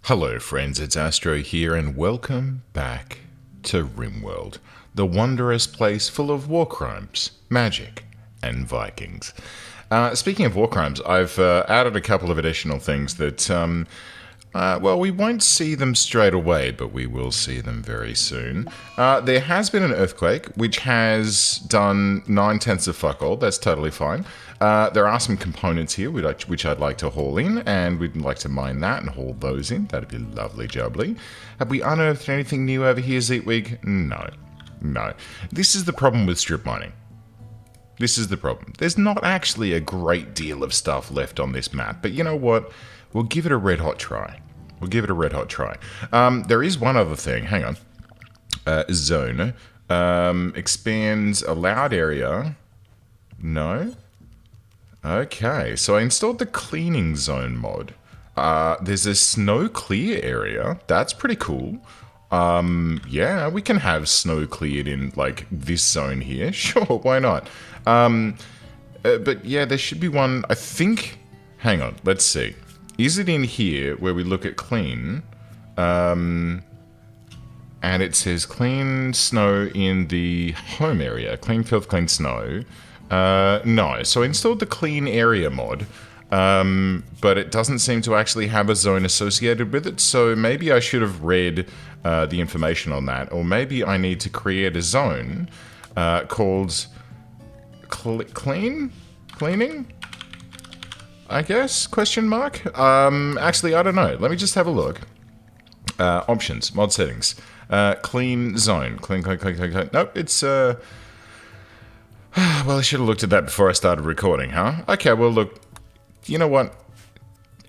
Hello friends, it's Astro here and welcome back to RimWorld, the wondrous place full of war crimes, magic, and Vikings. Speaking of war crimes, I've added a couple of additional things that, well, we won't see them straight away, but we will see them very soon. There has been an earthquake, which has done 9/10 of fuck all. That's totally fine. There are some components here which I'd like to haul in, and we'd like to mine that and haul those in. That'd be lovely jubbly. Have we unearthed anything new over here, Zeetwig? No. This is the problem with strip mining. This is the problem. There's not actually a great deal of stuff left on this map, but you know what? We'll give it a red hot try. There is one other thing. Hang on. Zone. Expands allowed area. No? Okay, so I installed the cleaning zone mod. There's a snow clear area. That's pretty cool. Yeah, we can have snow cleared in, like, this zone here. Sure, why not? But yeah, there should be one, I think... Hang on, let's see. Is it in here where we look at clean? And it says clean snow in the home area. Clean filth, clean snow. No, so I installed the clean area mod, but it doesn't seem to actually have a zone associated with it, so maybe I should have read the information on that, or maybe I need to create a zone called cleaning, I guess, question mark? Actually, I don't know. Let me just have a look. Options, mod settings, clean zone, clean. Nope, it's, well, I should have looked at that before I started recording, huh? Okay, well, look, you know what?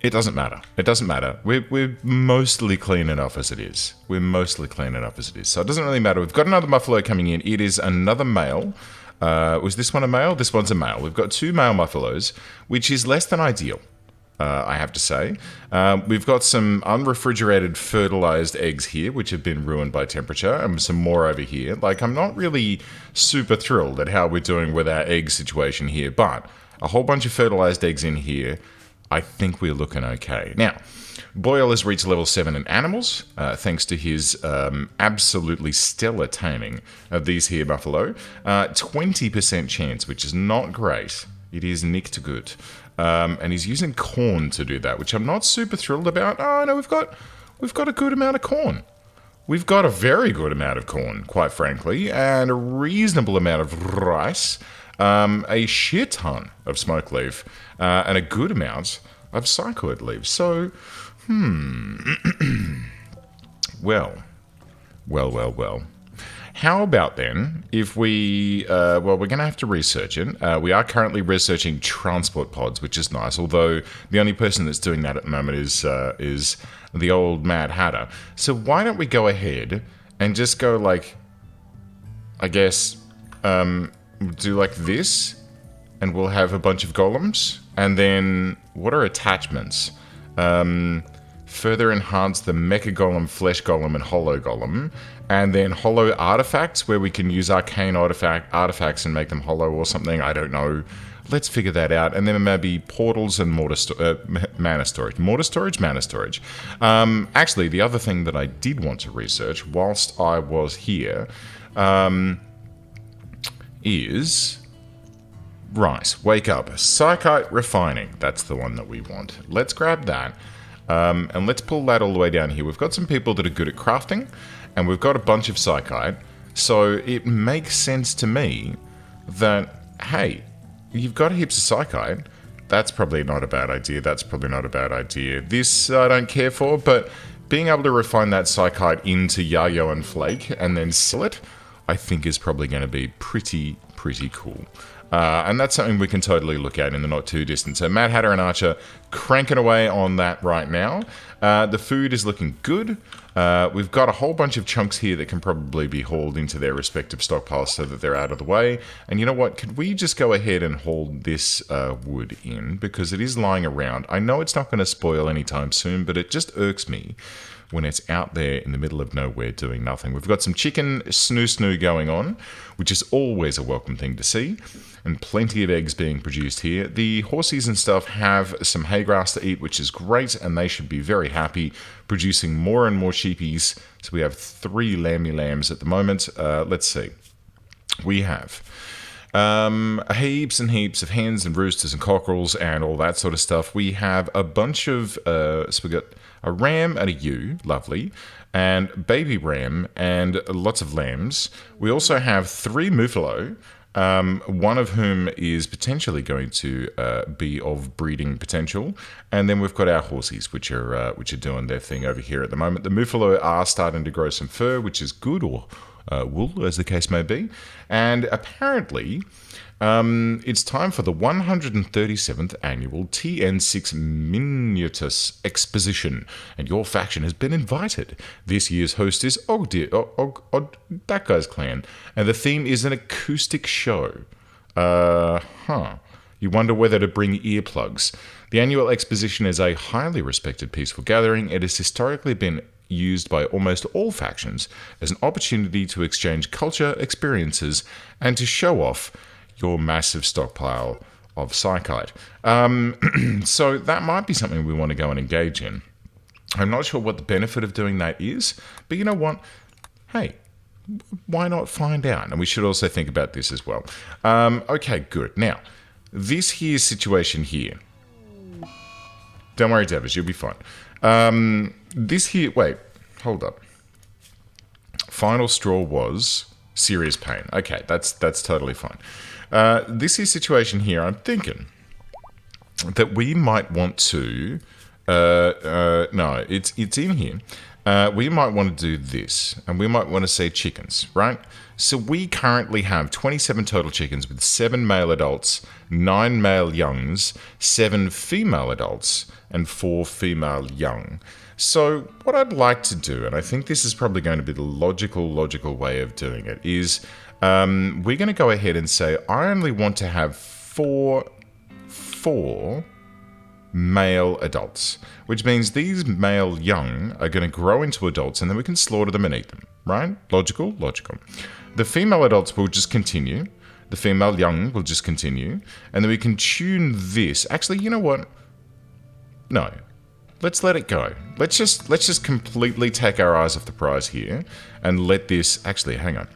It doesn't matter. We're mostly clean enough as it is. So it doesn't really matter. We've got another muffalo coming in. It is another male. Was this one a male? This one's a male. We've got two male muffalos, which is less than ideal, I have to say. We've got some unrefrigerated fertilized eggs here, which have been ruined by temperature, and some more over here. Like, I'm not really super thrilled at how we're doing with our egg situation here, but a whole bunch of fertilized eggs in here. I think we're looking okay. Now, Boyle has reached level 7 in animals, thanks to his absolutely stellar taming of these here buffalo. 20% chance, which is not great. It is nicked good. And he's using corn to do that, which I'm not super thrilled about. Oh, no, we've got a good amount of corn. We've got a very good amount of corn, quite frankly, and a reasonable amount of rice, a shit ton of smoke leaf, and a good amount of psychoid leaves. So, well. How about then, if we, well, we're going to have to research it. We are currently researching transport pods, which is nice, although the only person that's doing that at the moment is the old Mad Hatter. So why don't we go ahead and just go, like, I guess, do like this, and we'll have a bunch of golems, and then, what are attachments? Further enhance the Mecha Golem, Flesh Golem, and Hollow Golem, and then Hollow Artifacts, where we can use arcane artifacts and make them hollow or something, I don't know. Let's figure that out, and then maybe portals and mana storage. Mana storage. Actually, the other thing that I did want to research whilst I was here is... Right, wake up. Psychite refining. That's the one that we want. Let's grab that. And let's pull that all the way down here. We've got some people that are good at crafting, and we've got a bunch of psychite. So it makes sense to me that, hey, you've got heaps of psychite. That's probably not a bad idea. This I don't care for, but being able to refine that psychite into Yayo and Flake and then sell it, I think is probably going to be pretty cool. And that's something we can totally look at in the not too distant. So Mad Hatter and Archer cranking away on that right now. The food is looking good. We've got a whole bunch of chunks here that can probably be hauled into their respective stockpiles so that they're out of the way. And you know what? Could we just go ahead and haul this wood in? Because it is lying around. I know it's not going to spoil anytime soon, but it just irks me when it's out there in the middle of nowhere doing nothing. We've got some chicken snoo going on, which is always a welcome thing to see, and plenty of eggs being produced here. The horsies and stuff have some hay grass to eat, which is great, and they should be very happy, producing more and more sheepies. So we have 3 lambs at the moment. Let's see. We have heaps and heaps of hens and roosters and cockerels and all that sort of stuff. We have a bunch of, so we got a ram and a ewe, lovely, and baby ram and lots of lambs. We also have 3 muffalo, one of whom is potentially going to be of breeding potential, and then we've got our horsies, which are doing their thing over here at the moment. The muffalo are starting to grow some fur, which is good, or wool, as the case may be. And apparently, it's time for the 137th annual TN6 Miniatus Exposition, and your faction has been invited. This year's host is that guy's clan, and the theme is an acoustic show. You wonder whether to bring earplugs. The annual exposition is a highly respected peaceful gathering. It has historically been used by almost all factions as an opportunity to exchange culture, experiences, and to show off your massive stockpile of psychite. So that might be something we want to go and engage in. I'm not sure what the benefit of doing that is, but you know what? Hey, why not find out? And we should also think about this as well. Okay, good. Now, this here situation here. Don't worry, Devers, you'll be fine. This here, wait, hold up. Final straw was serious pain. Okay, that's totally fine. This is situation here, I'm thinking that we might want to, no, it's in here. We might want to do this, and we might want to say chickens, right? So we currently have 27 total chickens with 7 male adults, 9 male youngs, 7 female adults, and 4 female young. So what I'd like to do, and I think this is probably going to be the logical way of doing it, is we're going to go ahead and say I only want to have four male adults, which means these male young are going to grow into adults, and then we can slaughter them and eat them, right? Logical. The female adults will just continue. The female young will just continue, and then we can tune this. Actually, you know what? No. Let's let it go. Let's just completely take our eyes off the prize here and let this... Actually, hang on.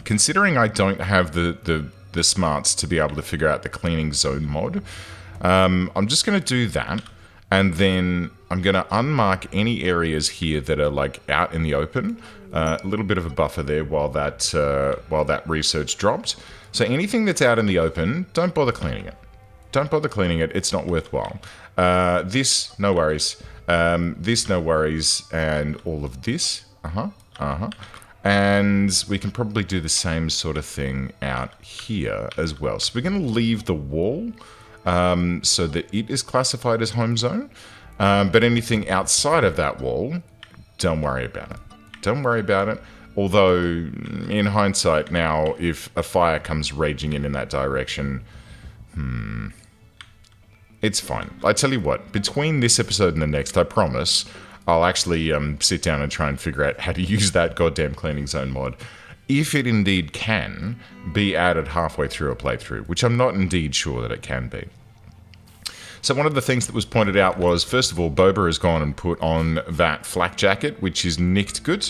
Considering I don't have the smarts to be able to figure out the cleaning zone mod, I'm just going to do that, and then I'm going to unmark any areas here that are like out in the open. A little bit of a buffer there while that research dropped. So anything that's out in the open, don't bother cleaning it. Don't bother cleaning it. It's not worthwhile. This, no worries. This, no worries. And all of this. And we can probably do the same sort of thing out here as well. So we're going to leave the wall so that it is classified as home zone. But anything outside of that wall, don't worry about it. Don't worry about it. Although, in hindsight now, if a fire comes raging in that direction... It's fine. I tell you what, between this episode and the next, I promise, I'll actually sit down and try and figure out how to use that goddamn cleaning zone mod, if it indeed can be added halfway through a playthrough, which I'm not indeed sure that it can be. So one of the things that was pointed out was, first of all, Boba has gone and put on that flak jacket, which is nicked good.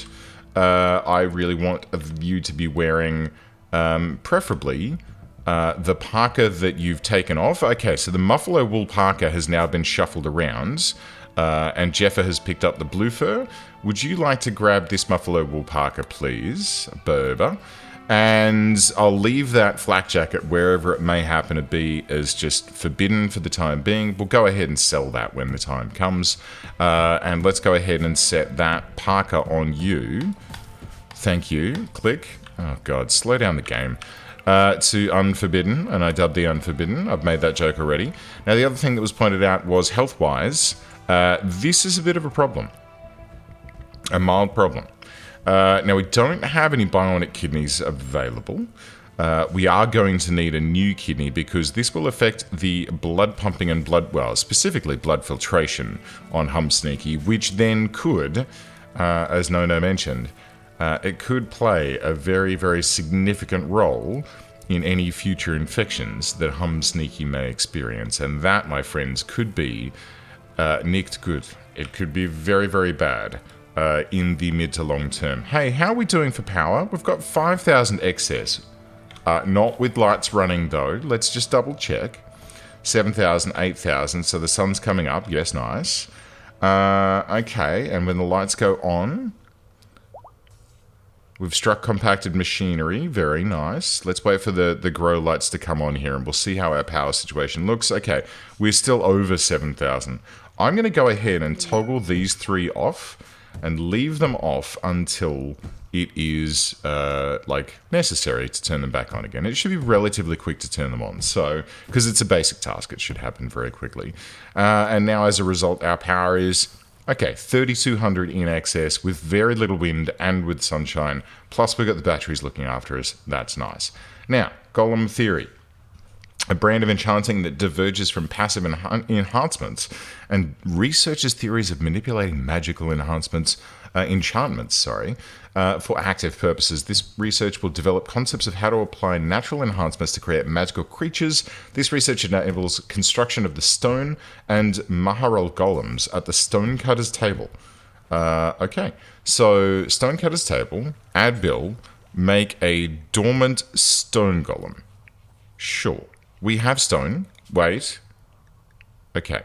I really want you to be wearing, preferably... the parka that you've taken off. Okay, so the muffalo wool parka has now been shuffled around, and Jeffa has picked up the blue fur. Would you like to grab this muffalo wool parka, please, Boba? And I'll leave that flak jacket wherever it may happen to be as just forbidden for the time being. We'll go ahead and sell that when the time comes. And let's go ahead and set that parka on you. Thank you. Click. Oh, God, slow down the game. To unforbidden, and I dubbed the unforbidden. I've made that joke already. Now, the other thing that was pointed out was health-wise, this is a bit of a problem. A mild problem. Now, we don't have any bionic kidneys available. We are going to need a new kidney because this will affect the blood pumping and specifically blood filtration on Hum Sneaky, which then could, as Nono mentioned, it could play a very, very significant role in any future infections that Hum Sneaky may experience. And that, my friends, could be nicht good. It could be very, very bad in the mid to long term. Hey, how are we doing for power? We've got 5,000 excess. Not with lights running, though. Let's just double check. 7,000, 8,000. So the sun's coming up. Yes, nice. Okay, and when the lights go on, we've struck compacted machinery. Very nice. Let's wait for the grow lights to come on here, and we'll see how our power situation looks. Okay, we're still over 7,000. I'm going to go ahead and toggle these three off and leave them off until it is necessary to turn them back on again. It should be relatively quick to turn them on, so because it's a basic task, it should happen very quickly. And now, as a result, our power is 3,200 in excess with very little wind and with sunshine. Plus, we've got the batteries looking after us. That's nice. Now, Golem theory. A brand of enchanting that diverges from passive enhancements and researches theories of manipulating magical enchantments, for active purposes. This research will develop concepts of how to apply natural enhancements to create magical creatures. This research enables construction of the stone and Maharal golems at the Stonecutter's table. So Stonecutter's table, add bill, make a dormant stone golem. Sure. We have stone. Wait. Okay.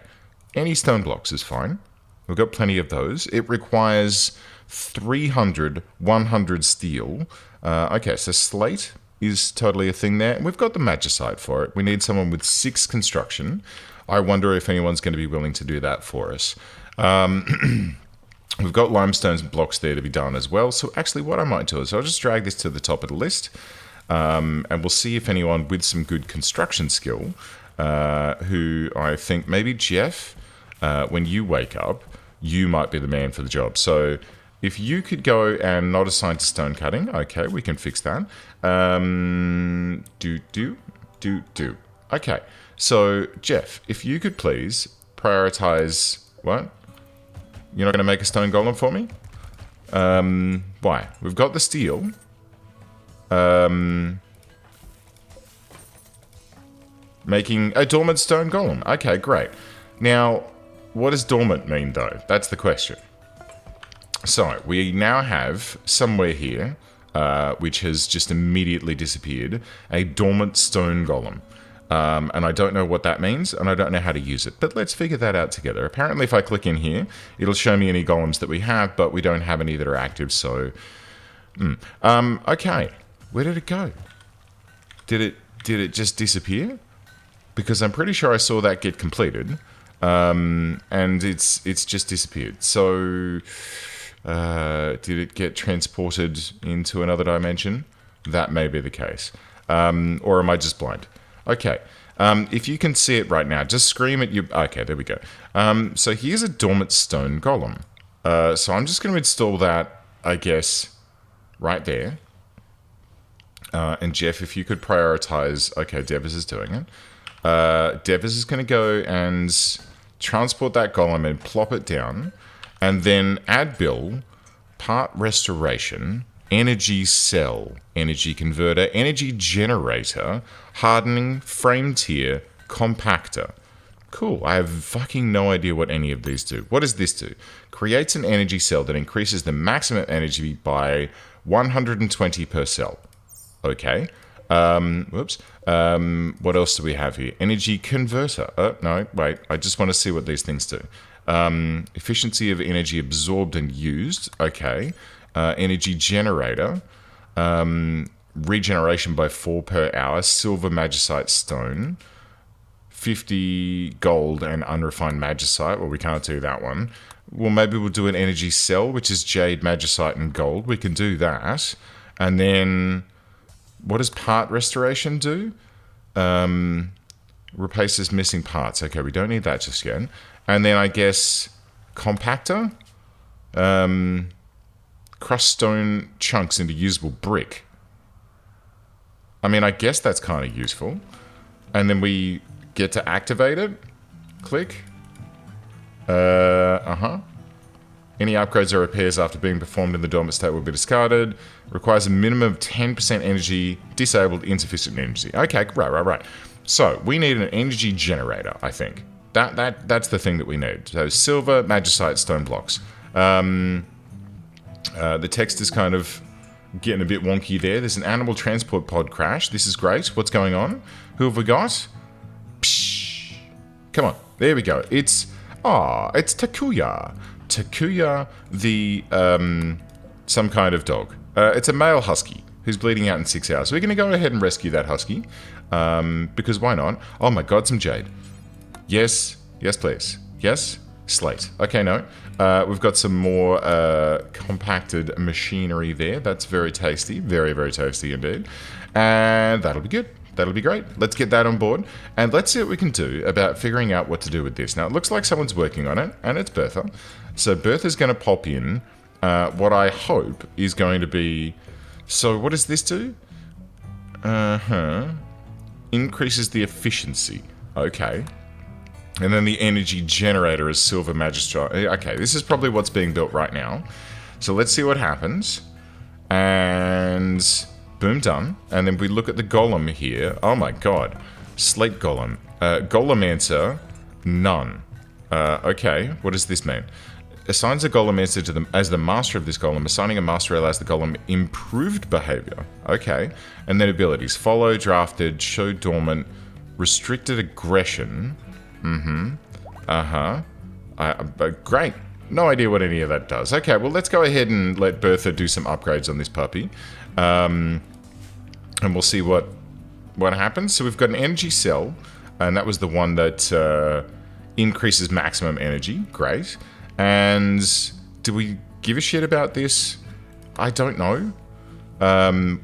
Any stone blocks is fine. We've got plenty of those. It requires 300, 100 steel. So slate is totally a thing there. And we've got the magicite for it. We need someone with 6 construction. I wonder if anyone's going to be willing to do that for us. We've got limestone blocks there to be done as well. So actually what I might do is I'll just drag this to the top of the list. And we'll see if anyone with some good construction skill, who I think maybe Jeff, when you wake up, you might be the man for the job. So if you could go and not assign to stone cutting, okay, we can fix that. Okay, so Jeff, if you could please prioritize, what? You're not going to make a stone golem for me? Why? We've got the steel. Making a dormant stone golem. Okay, great. Now, what does dormant mean, though? That's the question. So, we now have somewhere here, which has just immediately disappeared, a dormant stone golem. And I don't know what that means, and I don't know how to use it. But let's figure that out together. Apparently, if I click in here, it'll show me any golems that we have, but we don't have any that are active, so... okay. Where did it go? Did it just disappear? Because I'm pretty sure I saw that get completed, and it's just disappeared. So, did it get transported into another dimension? That may be the case. Or am I just blind? Okay. If you can see it right now, just scream at you. Okay, there we go. So here's a dormant stone golem. So I'm just going to install that, I guess, right there. And Jeff, if you could prioritize... Okay, Devers is doing it. Devers is going to go and transport that golem and plop it down. And then add bill, part restoration, energy cell, energy converter, energy generator, hardening, frame tier, compactor. Cool, I have fucking no idea what any of these do. What does this do? Creates an energy cell that increases the maximum energy by 120 per cell. Okay. Whoops. What else do we have here? Energy converter. No, wait. I just want to see what these things do. Efficiency of energy absorbed and used. Okay. Energy generator. Regeneration by 4 per hour. Silver magicite stone. 50 gold and unrefined magicite. Well, we can't do that one. Well, maybe we'll do an energy cell, which is jade, magicite, and gold. We can do that. And then... what does part restoration do? Replaces missing parts. Okay, we don't need that just yet. And then I guess compactor? Crush stone chunks into usable brick. I mean, I guess that's kind of useful. And then we get to activate it. Click. Any upgrades or repairs after being performed in the dormant state will be discarded. Requires a minimum of 10% energy. Disabled, insufficient energy. Okay, right. So, we need an energy generator, I think. That's the thing that we need. So, silver, magicite, stone blocks. The text is kind of getting a bit wonky there. There's an animal transport pod crash. This is great. What's going on? Who have we got? Psh. Come on. There we go. It's Takuya. Takuya, the, some kind of dog. It's a male husky who's bleeding out in 6 hours. So we're going to go ahead and rescue that husky. Because why not? Oh my god, some jade. Yes. Yes, please. Yes? Slate. Okay, no. We've got some more compacted machinery there. That's very tasty. Very, very tasty indeed. And that'll be good. That'll be great. Let's get that on board. And let's see what we can do about figuring out what to do with this. Now, it looks like someone's working on it, and it's Bertha. So Bertha's going to pop in what I hope is going to be... So what does this do? Increases the efficiency. Okay. And then the energy generator is silver magistrate. Okay, this is probably what's being built right now. So let's see what happens. And boom, done. And then we look at the golem here. Oh my god. Slate golem. Golemancer, none. Okay, what does this mean? Assigns a golemancer to them as the master of this golem. Assigning a master allows the golem improved behavior. Okay. And then abilities. Follow, drafted, show dormant, restricted aggression. Great. No idea what any of that does. Okay, well, let's go ahead and let Bertha do some upgrades on this puppy. And we'll see what happens. So we've got an energy cell, and that was the one that increases maximum energy. Great. And do we give a shit about this? I don't know.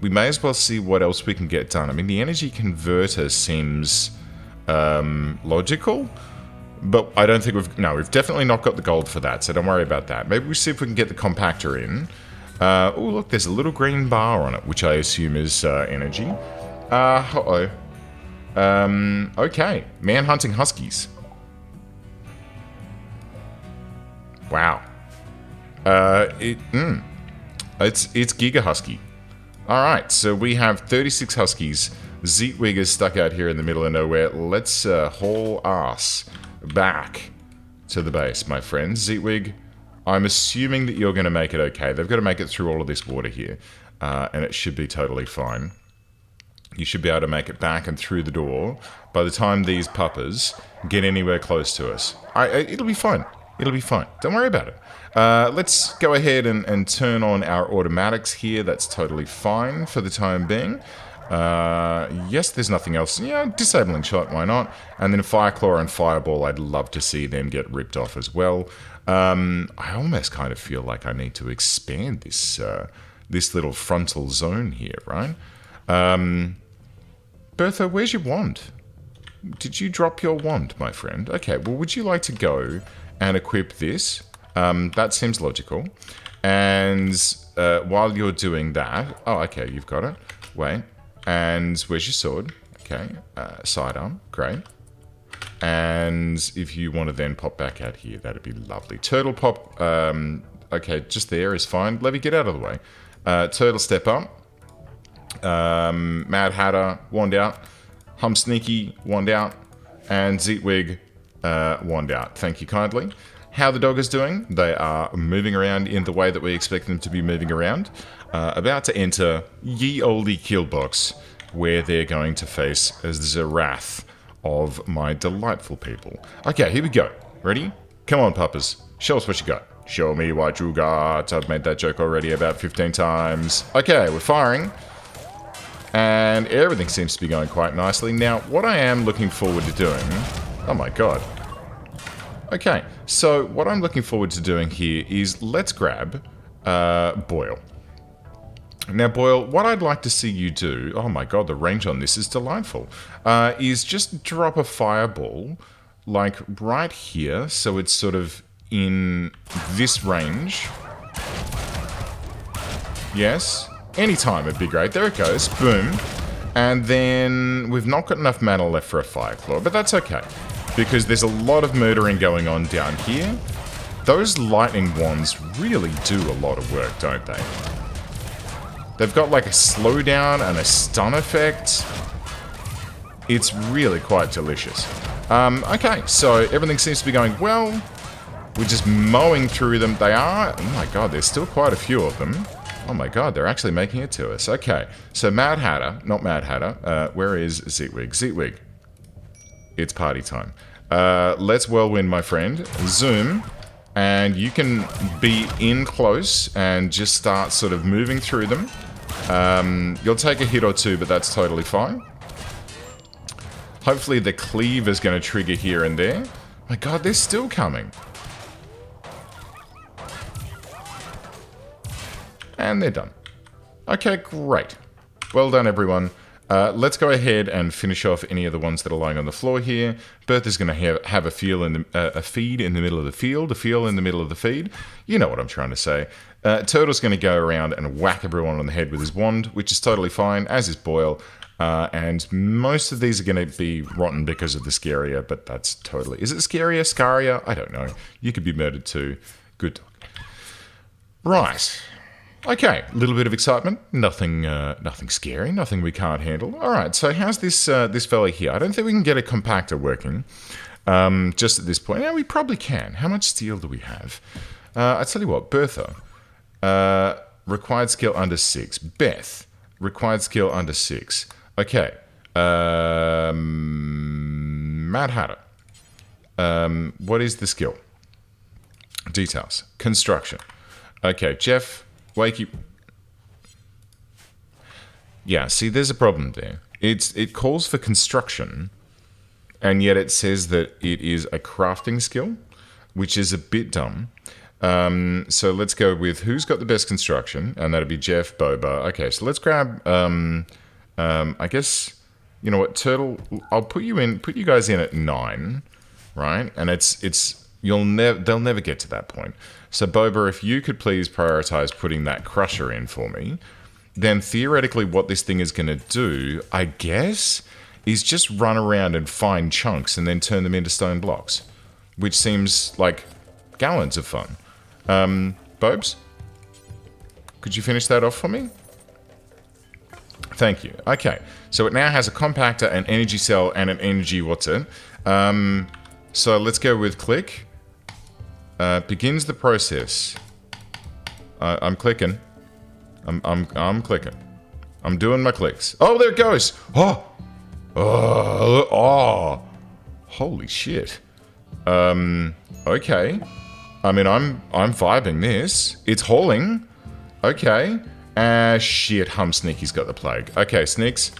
We may as well see what else we can get done. I mean, the energy converter seems... logical, but I don't think we've definitely not got the gold for that, so don't worry about that. Maybe we see if we can get the compactor in. Oh, look, there's a little green bar on it, which I assume is energy. Okay, man-hunting huskies. Wow. It's Giga Husky. Alright, so we have 36 huskies. Zeetwig is stuck out here in the middle of nowhere. Let's haul ass back to the base, my friends. Zeetwig, I'm assuming that you're going to make it okay. They've got to make it through all of this water here, and it should be totally fine. You should be able to make it back and through the door by the time these puppers get anywhere close to us. It'll be fine. It'll be fine. Don't worry about it. Let's go ahead and turn on our automatics here. That's totally fine for the time being. Yes, there's nothing else. Yeah, disabling shot, why not? And then Fireclaw and Fireball, I'd love to see them get ripped off as well. I almost kind of feel like I need to expand this this little frontal zone here, right? Bertha, where's your wand? Did you drop your wand, my friend? Okay, well, would you like to go and equip this? That seems logical. And while you're doing that... Oh, okay, you've got it. Wait. And where's your sword? Okay, sidearm, great. And if you want to then pop back out here, that'd be lovely. Turtle pop, okay, just there is fine. Levy, get out of the way. Turtle step up. Mad Hatter, wand out. Hum Sneaky, wand out. And Zeetwig, wand out. Thank you kindly. How the dog is doing? They are moving around in the way that we expect them to be moving around. About to enter ye olde kill box, where they're going to face as the wrath of my delightful people. Okay, here we go. Ready? Come on, puppers. Show us what you got. Show me what you got. I've made that joke already about 15 times. Okay, we're firing. And everything seems to be going quite nicely. Now, what I am looking forward to doing... Oh my god. Okay, so what I'm looking forward to doing here is let's grab Boyle. Now, Boyle, what I'd like to see you do... Oh my god, the range on this is delightful. Is just drop a fireball, like, right here, so it's sort of in this range. Yes. Anytime it'd be great. There it goes. Boom. And then we've not got enough mana left for a Fireclaw, but that's okay. Because there's a lot of murdering going on down here. Those lightning wands really do a lot of work, don't they? They've got like a slowdown and a stun effect. It's really quite delicious. Okay, so everything seems to be going well. We're just mowing through them. They are... Oh my god, there's still quite a few of them. Oh my god, they're actually making it to us. Okay, so Mad Hatter, not Mad Hatter. Where is Zeetwig? Zeetwig. It's party time. Let's whirlwind, my friend. Zoom. And you can be in close and just start sort of moving through them. You'll take a hit or two, but that's totally fine. Hopefully the cleave is going to trigger here and there. My god, they're still coming. And they're done. Okay, great. Well done, everyone. Let's go ahead and finish off any of the ones that are lying on the floor here. Bertha's going to have a feed in the middle of the field, a feel in the middle of the feed. You know what I'm trying to say. Turtle's going to go around and whack everyone on the head with his wand, which is totally fine, as is Boyle. And most of these are going to be rotten because of the Scaria, but that's totally... Is it Scaria? Scaria? I don't know. You could be murdered too. Good dog. Right. Okay, a little bit of excitement. Nothing scary. Nothing we can't handle. All right, so how's this this fella here? I don't think we can get a compactor working just at this point. Yeah, we probably can. How much steel do we have? I tell you what, Bertha. Required skill under 6. Beth. Required skill under 6. Okay. Mad Hatter. What is the skill? Details. Construction. Okay, Jeff... Wakey. Yeah, see, there's a problem there. It calls for construction, and yet it says that it is a crafting skill, which is a bit dumb. So let's go with who's got the best construction, and that'll be Jeff, Boba. Okay, so let's grab. I guess you know what, Turtle. I'll put you guys in at 9, right? And they'll never get to that point. So, Boba, if you could please prioritize putting that crusher in for me, then theoretically what this thing is going to do, I guess, is just run around and find chunks and then turn them into stone blocks, which seems like gallons of fun. Bobes, could you finish that off for me? Thank you. Okay, so it now has a compactor, an energy cell, and an energy what's-it. So let's go with click. Begins the process. I'm clicking. I'm clicking. I'm doing my clicks. Oh, there it goes. Oh. Holy shit. Okay. I mean, I'm vibing this. It's hauling. Okay. Shit. Sneaky's got the plague. Okay, Sneaks.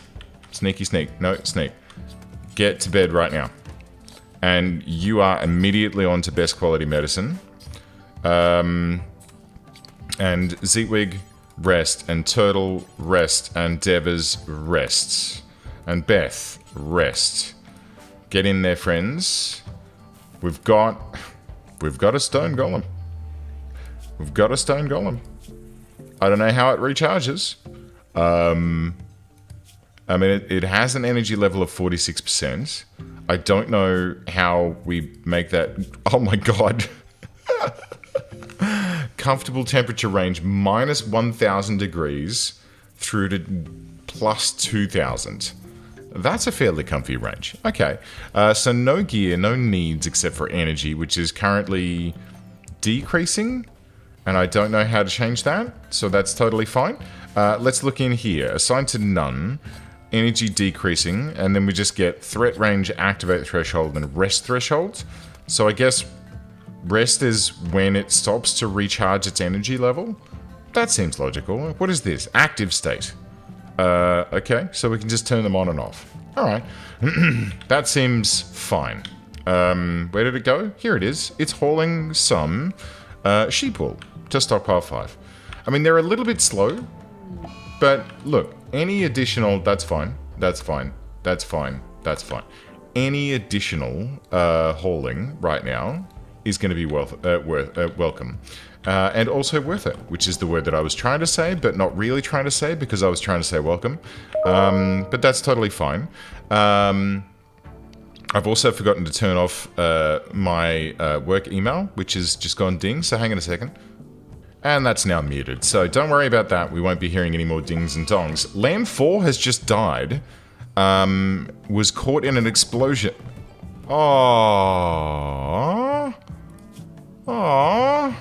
Sneaky Sneak. No, Sneak. Get to bed right now. And you are immediately on to best quality medicine. And Zeetwig, rest. And Turtle, rest. And Devers, rests. And Beth, rest. Get in there, friends. We've got a stone golem. We've got a stone golem. I don't know how it recharges. I mean, it has an energy level of 46%. I don't know how we make that... Oh my god. Comfortable temperature range minus 1,000 degrees through to plus 2,000. That's a fairly comfy range. Okay. So no gear, no needs except for energy, which is currently decreasing. And I don't know how to change that. So that's totally fine. Let's look in here. Assigned to none. Energy decreasing, and then we just get threat range, activate threshold, and rest threshold. So I guess rest is when it stops to recharge its energy level. That seems logical. What is this? Active state. Okay, so we can just turn them on and off. Alright. That seems fine. Where did it go? Here it is. It's hauling some sheep wool to stockpile 5. I mean, they're a little bit slow, but look. Any additional... That's fine. That's fine. That's fine. That's fine. Any additional hauling right now is going to be welcome. And also worth it, which is the word that I was trying to say, but not really trying to say because I was trying to say welcome. But that's totally fine. I've also forgotten to turn off my work email, which has just gone ding, so hang on a second. And that's now muted, so don't worry about that. We won't be hearing any more dings and dongs. Lamb 4 has just died. Was caught in an explosion. Aww. Aww.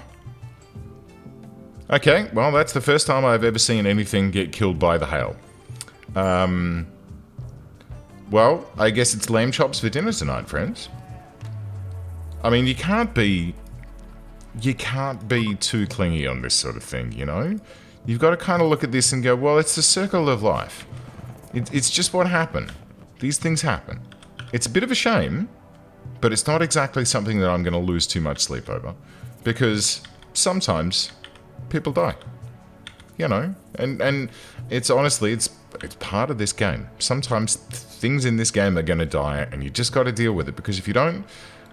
Okay, well, that's the first time I've ever seen anything get killed by the hail. Well, I guess it's lamb chops for dinner tonight, friends. I mean, you can't be too clingy on this sort of thing, you know? You've got to kind of look at this and go, well, it's the circle of life. It's just what happened. These things happen. It's a bit of a shame, but it's not exactly something that I'm going to lose too much sleep over. Because sometimes people die. You know? And it's honestly, it's part of this game. Sometimes things in this game are going to die, and you just got to deal with it. Because if you don't,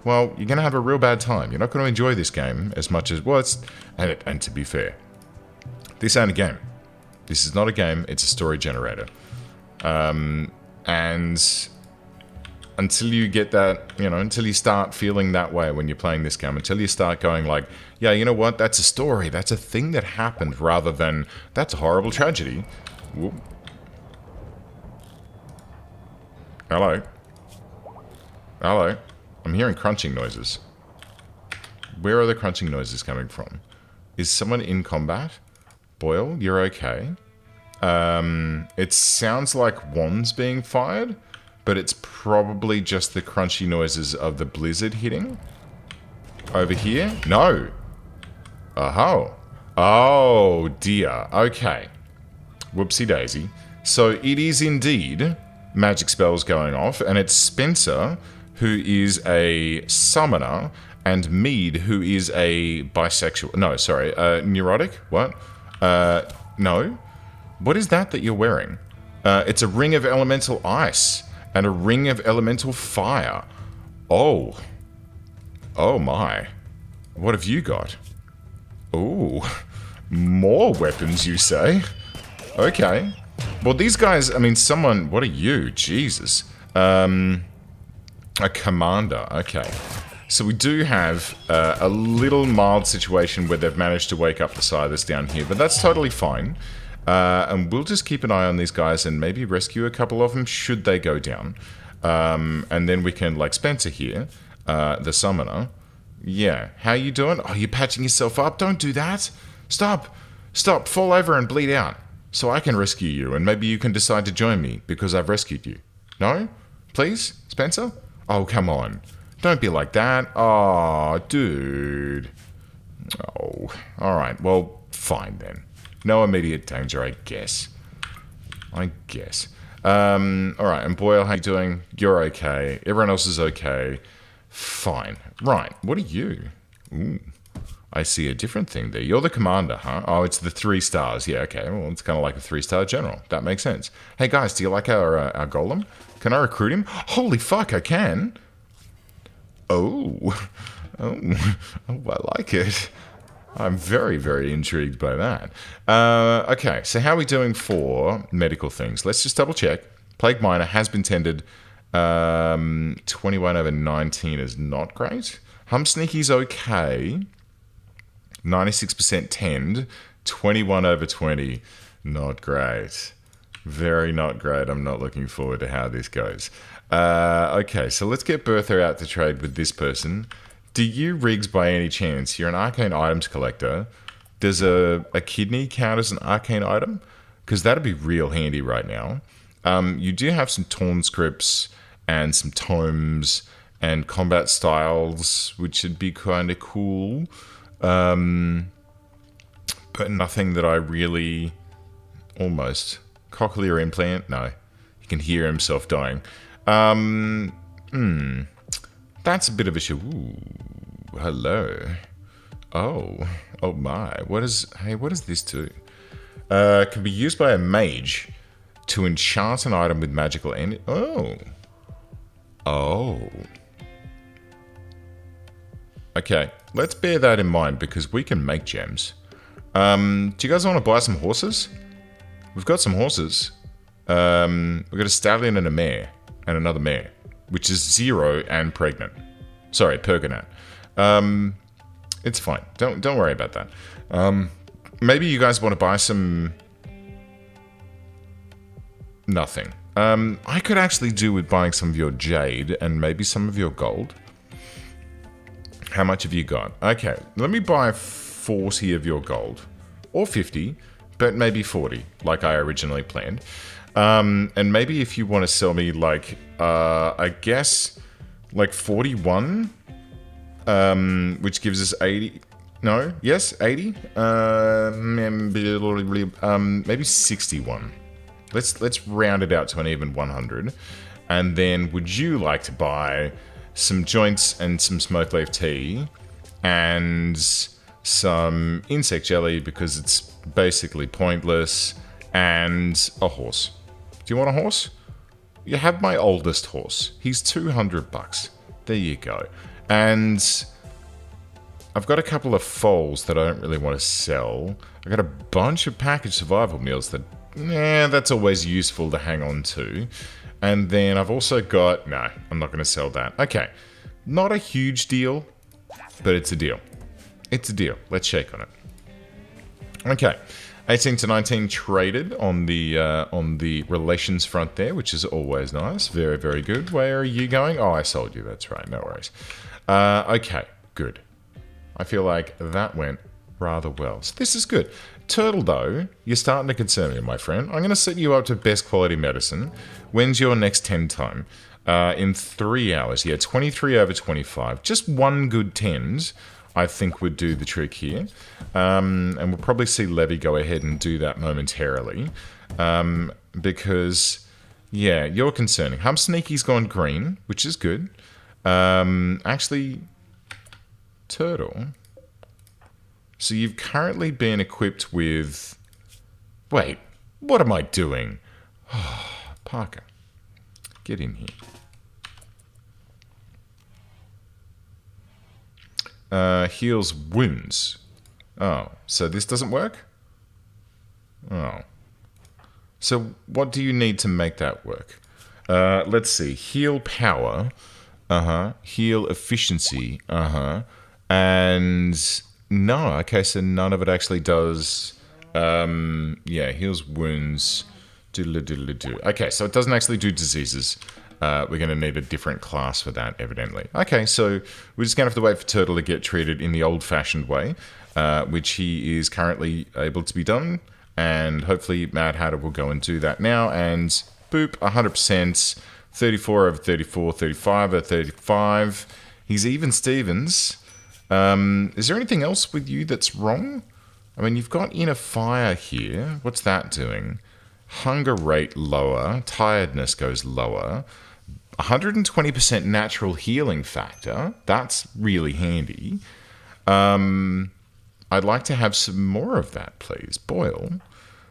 well, you're going to have a real bad time. You're not going to enjoy this game as much as, well, it's... And to be fair, this ain't a game. This is not a game, it's a story generator. And until you get that, you know, until you start feeling that way when you're playing this game, until you start going like, yeah, you know what, that's a story, that's a thing that happened, rather than, that's a horrible tragedy. Whoop. Hello. Hello. I'm hearing crunching noises. Where are the crunching noises coming from? Is someone in combat? Boyle, you're okay. It sounds like wands being fired, but it's probably just the crunchy noises of the blizzard hitting. Over here? No. Oh. Oh, dear. Okay. Whoopsie daisy. So it is indeed magic spells going off, and it's Spencer, who is a summoner, and Mead, who is a bisexual... No, sorry, neurotic? What? No. What is that you're wearing? It's a ring of elemental ice and a ring of elemental fire. Oh. Oh my. What have you got? Oh. More weapons, you say? Okay. Well, these guys, I mean, someone... What are you? Jesus. A commander. Okay. So we do have a little mild situation where they've managed to wake up the Scythers down here, but that's totally fine. And we'll just keep an eye on these guys and maybe rescue a couple of them should they go down. And then we can, like Spencer here, the summoner. Yeah, how you doing? Oh, you're patching yourself up? Don't do that. Stop. Stop. Fall over and bleed out. So I can rescue you, and maybe you can decide to join me because I've rescued you. No? Please, Spencer? Oh, come on. Don't be like that. Oh, dude. Oh, alright. Well, fine then. No immediate danger, I guess. Alright, and Boyle, how you doing? You're okay. Everyone else is okay. Fine. Right, what are you? Ooh, I see a different thing there. You're the commander, huh? Oh, it's the 3 stars. Yeah, okay. Well, it's kind of like a 3-star general. That makes sense. Hey, guys, do you like our golem? Can I recruit him? Holy fuck, I can. Oh, I like it. I'm very, very intrigued by that. Okay, so how are we doing for medical things? Let's just double check. Plague Minor has been tended. 21 over 19 is not great. Hum Sneaky's okay. 96% tend. 21 over 20, not great. Very not great. I'm not looking forward to how this goes. Okay, so let's get Bertha out to trade with this person. Do you, Riggs, by any chance, you're an arcane items collector. Does a kidney count as an arcane item? Because that'd be real handy right now. You do have some torn scripts and some tomes and combat styles, which would be kind of cool. But nothing that I really... Almost. Cochlear implant? No. He can hear himself dying. That's a bit of a show. Ooh, hello. Oh my. What does this do? Can be used by a mage to enchant an item with magical energy. Oh. Okay. let's bear that in mind because we can make gems. Do you guys want to buy some horses? We've got some horses. We've got a stallion and a mare. And another mare. Which is 0 and pregnant. Sorry, pregnant. It's fine. Don't worry about that. Maybe you guys want to buy some... Nothing. I could actually do with buying some of your jade and maybe some of your gold. How much have you got? Okay, let me buy 40 of your gold. Or 50, but maybe 40, like I originally planned. And maybe if you want to sell me, like, I guess, like 41, which gives us 80. No, yes, 80. Maybe 61. Let's round it out to an even 100. And then would you like to buy some joints and some smoke leaf tea and some insect jelly because it's basically pointless and a horse? Do you want a horse? You have my oldest horse. He's 200 bucks. There you go. And I've got a couple of foals that I don't really want to sell. I got a bunch of packaged survival meals that, that's always useful to hang on to. And then I've also got, no, I'm not going to sell that. Okay, not a huge deal, but it's a deal. It's a deal. Let's shake on it. Okay, 18 to 19 traded on the relations front there, which is always nice. Very, very good. Where are you going? Oh, I sold you. That's right. No worries. Okay, good. I feel like that went rather well. So this is good. Turtle, though, you're starting to concern me, my friend. I'm going to set you up to best quality medicine. When's your next 10 time? In 3 hours. Yeah, 23 over 25. Just one good 10s, I think, would do the trick here. And we'll probably see Levy go ahead and do that momentarily. Because, yeah, you're concerning. Hum Sneaky's gone green, which is good. Actually, Turtle... So you've currently been equipped with... Wait, what am I doing? Oh, Parker, get in here. Heals wounds. Oh, so this doesn't work? Oh. So what do you need to make that work? Let's see. Heal power. Heal efficiency. And... No, okay, so none of it actually does, yeah, heals wounds, doodle-doodle-doo. Okay, so it doesn't actually do diseases. We're going to need a different class for that, evidently. Okay, so we're just going to have to wait for Turtle to get treated in the old-fashioned way, which he is currently able to be done, and hopefully Mad Hatter will go and do that now, and boop, 100%, 34 over 34, 35 over 35. He's even Stevens. Is there anything else with you that's wrong? I mean, you've got inner fire here. What's that doing? Hunger rate lower. Tiredness goes lower. 120% natural healing factor. That's really handy. I'd like to have some more of that, please. Boyle,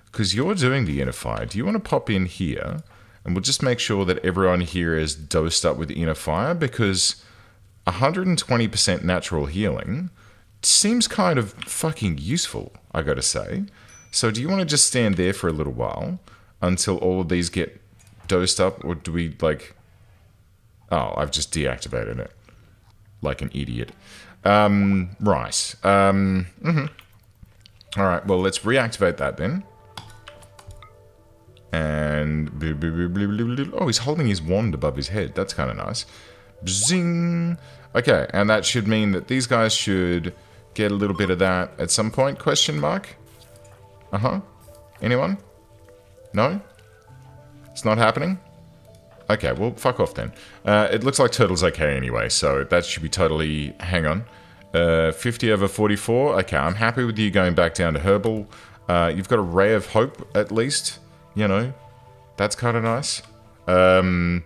because you're doing the inner fire. Do you want to pop in here? And we'll just make sure that everyone here is dosed up with inner fire, because... 120% natural healing seems kind of fucking useful, I gotta say. So do you want to just stand there for a little while until all of these get dosed up, or do we, like... Oh, I've just deactivated it. Like an idiot. Right. Alright, well, let's reactivate that then. And... Oh, he's holding his wand above his head. That's kind of nice. Zing. Okay, and that should mean that these guys should get a little bit of that at some point, question mark? Anyone? No? It's not happening? Okay, well, fuck off then. It looks like Turtle's okay anyway, so that should be totally... Hang on. 50 over 44. Okay, I'm happy with you going back down to Herbal. You've got a Ray of Hope, at least. You know, that's kind of nice. But...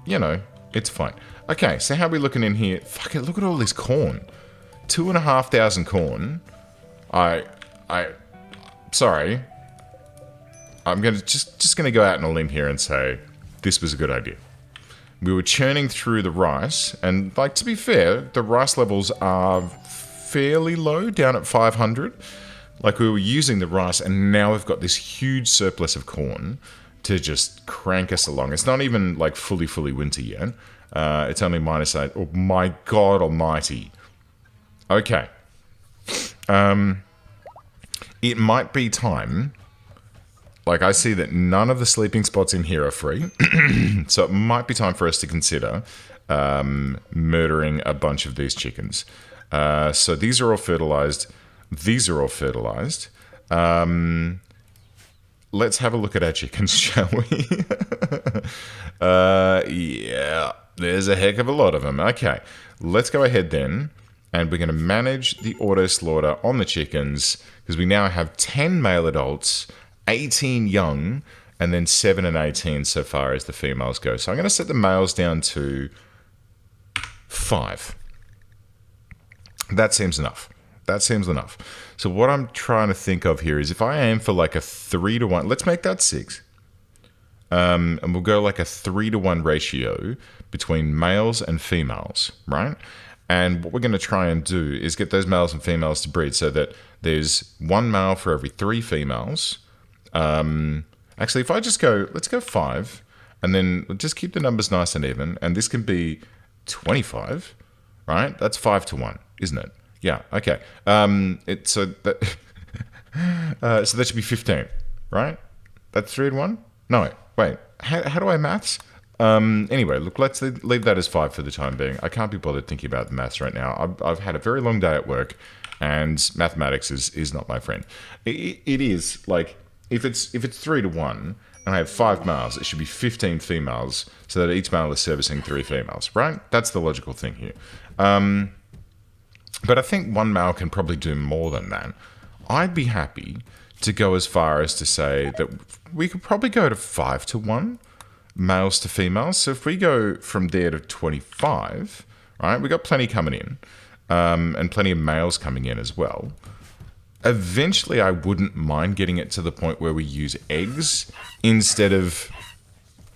You know, it's fine. Okay, so how are we looking in here? Fuck it, look at all this corn. 2,500 corn. Sorry. I'm gonna just gonna go out on a limb here and say this was a good idea. we were churning through the rice, and like, to be fair, the rice levels are fairly low, down at 500. Like, we were using the rice, and now we've got this huge surplus of corn to just crank us along. It's not even like fully winter yet. It's only -8. Oh my God almighty. Okay. It might be time. Like, I see that none of the sleeping spots in here are free. So it might be time for us to consider murdering a bunch of these chickens. So these are all fertilized. These are all fertilized. Let's have a look at our chickens, shall we? Yeah, there's a heck of a lot of them. Okay, let's go ahead then. And we're going to manage the auto slaughter on the chickens, because we now have 10 male adults, 18 young, and then 7 and 18 so far as the females go. So I'm going to set the males down to 5. That seems enough. That seems enough. So what I'm trying to think of here is if I aim for like a 3-to-1, let's make that 6. And we'll go like a 3-to-1 ratio between males and females, right? And what we're going to try and do is get those males and females to breed so that there's 1 male for every 3 females. Actually, if I just go, let's go 5, and then just keep the numbers nice and even. And this can be 25, right? That's 5-to-1, isn't it? Yeah, okay. So that so that should be 15, right? That's 3-to-1? No, wait. How do I maths? Anyway, look, let's leave that as 5 for the time being. I can't be bothered thinking about the maths right now. I've had a very long day at work, and mathematics is not my friend. It is, like, if it's 3-to-1, and I have 5 males, it should be 15 females, so that each male is servicing 3 females, right? That's the logical thing here. But I think 1 male can probably do more than that. I'd be happy to go as far as to say that we could probably go to 5-to-1. Males to females. So if we go from there to 25, right, we got plenty coming in, and plenty of males coming in as well. Eventually, I wouldn't mind getting it to the point where we use eggs instead of,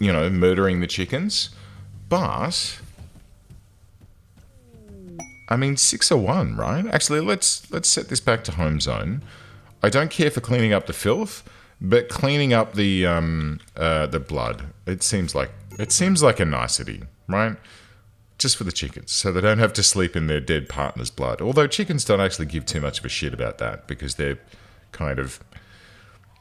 murdering the chickens. But I mean, 6-1, right? Actually, let's set this back to home zone. I don't care for cleaning up the filth. But cleaning up the blood, it seems like a nicety, right? Just for the chickens, so they don't have to sleep in their dead partner's blood. Although chickens don't actually give too much of a shit about that, because they're kind of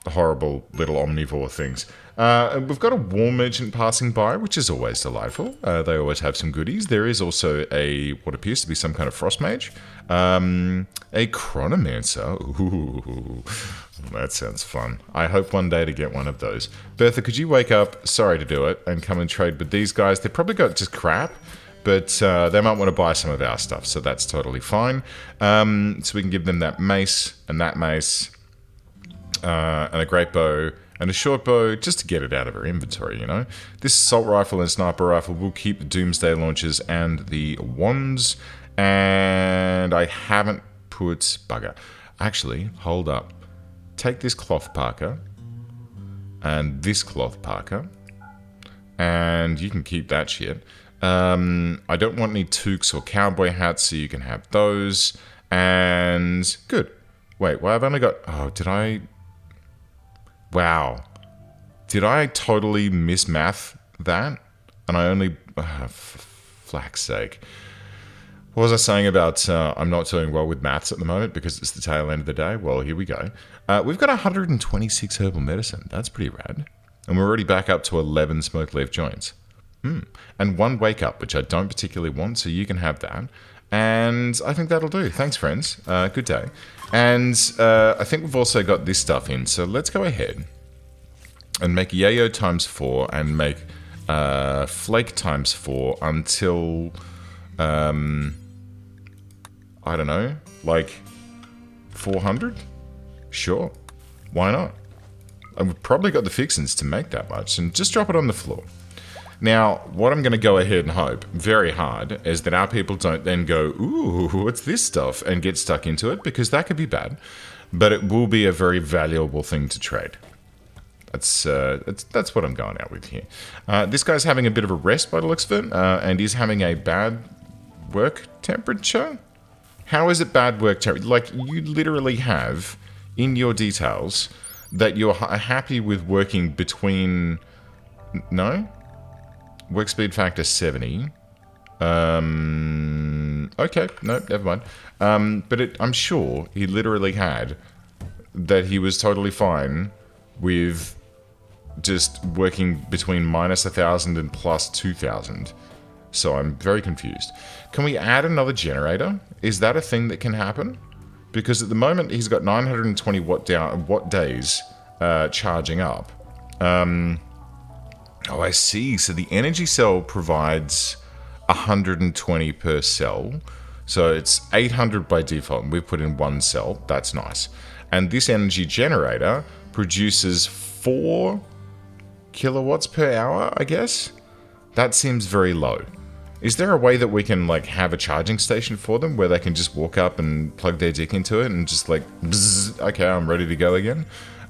horrible little omnivore things. We've got a war merchant passing by, which is always delightful. They always have some goodies. There is also what appears to be some kind of frost mage. A chronomancer. Ooh, that sounds fun. I hope one day to get one of those. Bertha, could you wake up, sorry to do it, and come and trade with these guys? They've probably got just crap, but they might want to buy some of our stuff, so that's totally fine. So we can give them that mace, and a great bow, and a short bow, just to get it out of our inventory, This assault rifle and sniper rifle will keep the doomsday launchers and the wands, and I haven't put bugger. Actually, hold up. Take this cloth parka, and this cloth parka, and you can keep that shit. I don't want any toques or cowboy hats, so you can have those, and good. Wait, well, I've only got, wow. Did I totally mismath that? And I only... flack's sake. What was I saying about I'm not doing well with maths at the moment because it's the tail end of the day? Well, here we go. We've got 126 herbal medicine. That's pretty rad. And we're already back up to 11 smoke leaf joints. And 1 wake up, which I don't particularly want, so you can have that. And I think that'll do. Thanks, friends. Good day. And I think we've also got this stuff in. So let's go ahead and make yayo times 4 and make flake times 4 until, I don't know, like 400? Sure. Why not? And we've probably got the fixins to make that much. And just drop it on the floor. Now, what I'm going to go ahead and hope very hard is that our people don't then go, ooh, what's this stuff, and get stuck into it, because that could be bad. But it will be a very valuable thing to trade. That's what I'm going out with here. This guy's having a bit of a rest by the looks of it, and he's having a bad work temperature. How is it bad work temperature? Like, you literally have in your details that you're happy with working between... No? Work speed factor 70. Okay, no, never mind. But I'm sure he literally had that he was totally fine with just working between minus 1,000 and plus 2,000. So I'm very confused. Can we add another generator? Is that a thing that can happen? Because at the moment he's got 920 watt days charging up. Oh, I see. So the energy cell provides 120 per cell. So it's 800 by default, and we've put in one cell. That's nice. And this energy generator produces 4 kilowatts per hour, I guess? That seems very low. Is there a way that we can, like, have a charging station for them where they can just walk up and plug their dick into it and just, like, bzz, okay, I'm ready to go again?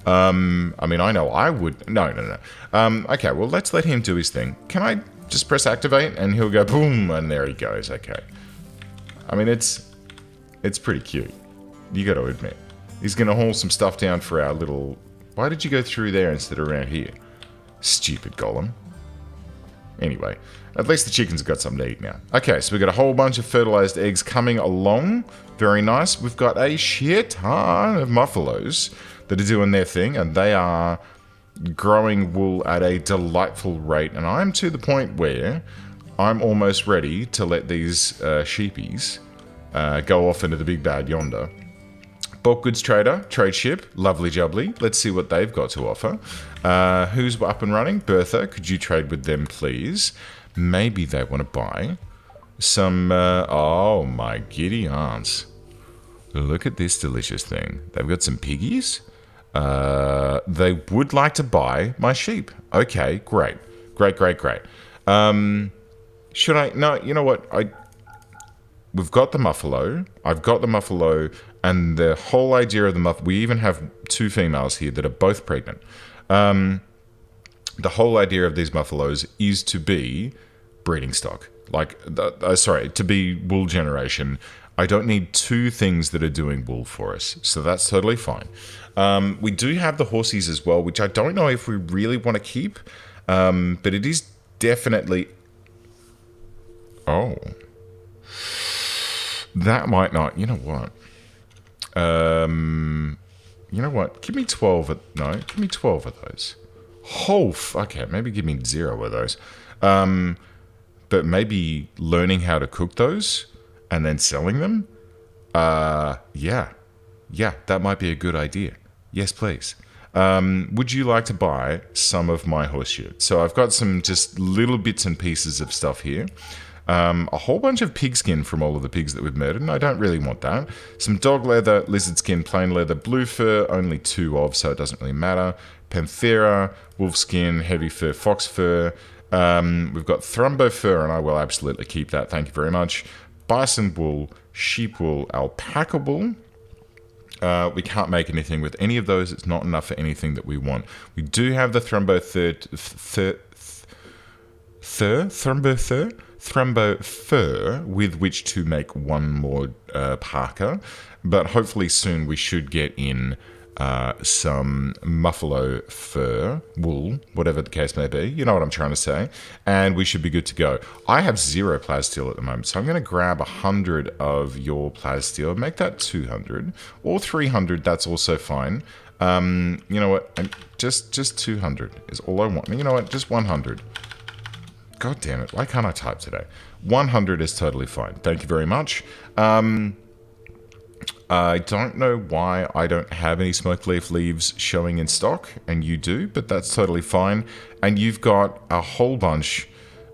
I mean, I know I would. No. Okay, well, let's let him do his thing. Can I just press activate and he'll go boom, and there he goes. Okay. I mean, it's pretty cute. You got to admit. He's going to haul some stuff down for our little... Why did you go through there instead of around here? Stupid golem. Anyway, at least the chickens have got something to eat now. Okay, so we've got a whole bunch of fertilized eggs coming along. Very nice. We've got a shit ton of muffalos that are doing their thing, and they are growing wool at a delightful rate. And I'm to the point where I'm almost ready to let these sheepies go off into the big bad yonder. Bulk goods trader, trade ship, lovely jubbly. Let's see what they've got to offer. Who's up and running? Bertha, could you trade with them, please? Maybe they want to buy some... oh, my giddy aunts. Look at this delicious thing. They've got some piggies. They would like to buy my sheep. Okay, great. Great. Should I... No, you know what? We've got the muffalo. I've got the muffalo, and the whole idea of the muffalo... We even have 2 females here that are both pregnant. The whole idea of these muffalos is to be breeding stock. Like, to be wool generation. I don't need 2 things that are doing wool for us, so that's totally fine. We do have the horsies as well, which I don't know if we really want to keep, but it is definitely... Oh... That might not. You know what? Give me 12 give me 12 of those. Okay, maybe give me 0 of those. But maybe learning how to cook those and then selling them? Yeah, that might be a good idea. Yes, please. Would you like to buy some of my horse shit? So I've got some just little bits and pieces of stuff here. A whole bunch of pig skin from all of the pigs that we've murdered, and I don't really want that. Some dog leather, lizard skin, plain leather, blue fur, only 2 of, so it doesn't really matter. Panthera, wolf skin, heavy fur, fox fur. We've got thrumbo fur, and I will absolutely keep that, thank you very much. Bison wool, sheep wool, alpaca wool. We can't make anything with any of those. It's not enough for anything that we want. We do have the thrumbo fur with which to make 1 more parka, but hopefully soon we should get in some muffalo fur, wool, whatever the case may be. You know what I'm trying to say. And we should be good to go. I have 0 plasteel at the moment, so I'm going to grab 100 of your plasteel, make that 200 or 300. That's also fine. You know what? Just 200 is all I want. You know what? Just 100. God damn it, why can't I type today? 100 is totally fine. Thank you very much. I don't know why I don't have any smoke leaf leaves showing in stock, and you do, but that's totally fine. And you've got a whole bunch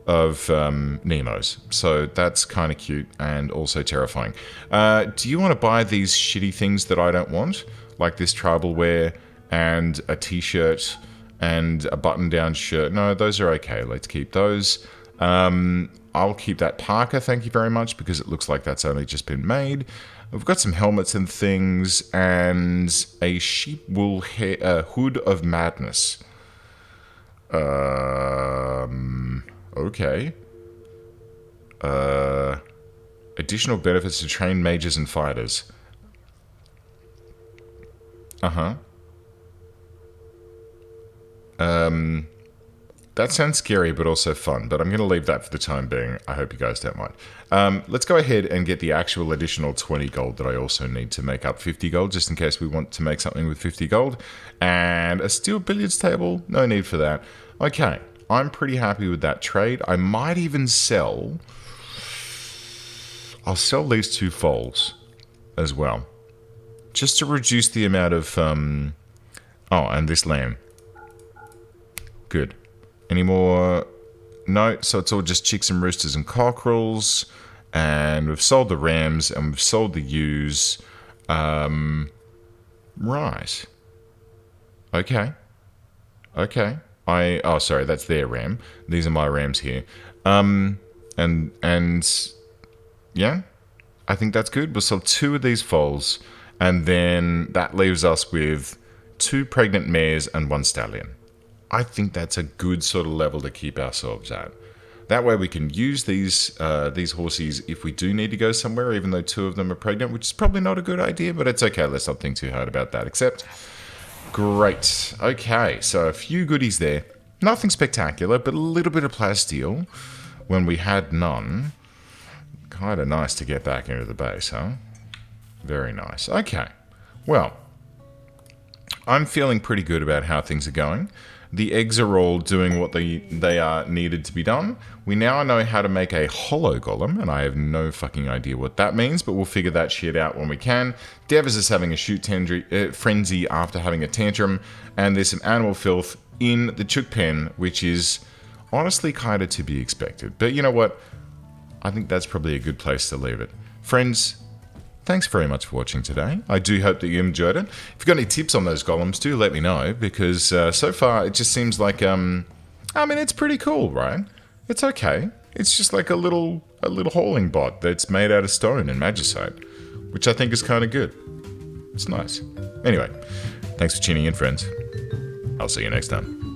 of Nemos, so that's kind of cute and also terrifying. Do you want to buy these shitty things that I don't want? Like this tribal wear and a t-shirt and a button-down shirt. No, those are okay. Let's keep those. I'll keep that parka, thank you very much, because it looks like that's only just been made. We've got some helmets and things, and a sheep wool hood of madness. Okay. Additional benefits to train mages and fighters. Uh-huh. That sounds scary, but also fun. But I'm going to leave that for the time being. I hope you guys don't mind. Let's go ahead and get the actual additional 20 gold that I also need to make up 50 gold, just in case we want to make something with 50 gold. And a steel billiards table? No need for that. Okay, I'm pretty happy with that trade. I might even sell... I'll sell these 2 foals as well. Just to reduce the amount of... Oh, and this lamb. Good. Any more? No, so it's all just chicks and roosters and cockerels. And we've sold the rams and we've sold the ewes. Right. Okay. Okay. Oh, sorry, that's their ram. These are my rams here. And yeah, I think that's good. We'll sell 2 of these foals. And then that leaves us with 2 pregnant mares and 1 stallion. I think that's a good sort of level to keep ourselves at. That way we can use these horses if we do need to go somewhere, even though 2 of them are pregnant, which is probably not a good idea, but it's okay. Let's not think too hard about that, except... Great. Okay, so a few goodies there. Nothing spectacular, but a little bit of plasteel when we had none. Kind of nice to get back into the base, huh? Very nice. Okay. Well, I'm feeling pretty good about how things are going. The eggs are all doing what they are needed to be done. We now know how to make a hollow golem, and I have no fucking idea what that means, but we'll figure that shit out when we can. Devers is having a frenzy after having a tantrum, and there's some animal filth in the chook pen, which is honestly kind of to be expected. But you know what? I think that's probably a good place to leave it. Friends, thanks very much for watching today. I do hope that you enjoyed it. If you've got any tips on those golems, do let me know, because so far it just seems like, I mean, it's pretty cool, right? It's okay. It's just like a little hauling bot that's made out of stone and magicite, which I think is kind of good. It's nice. Anyway, thanks for tuning in, friends. I'll see you next time.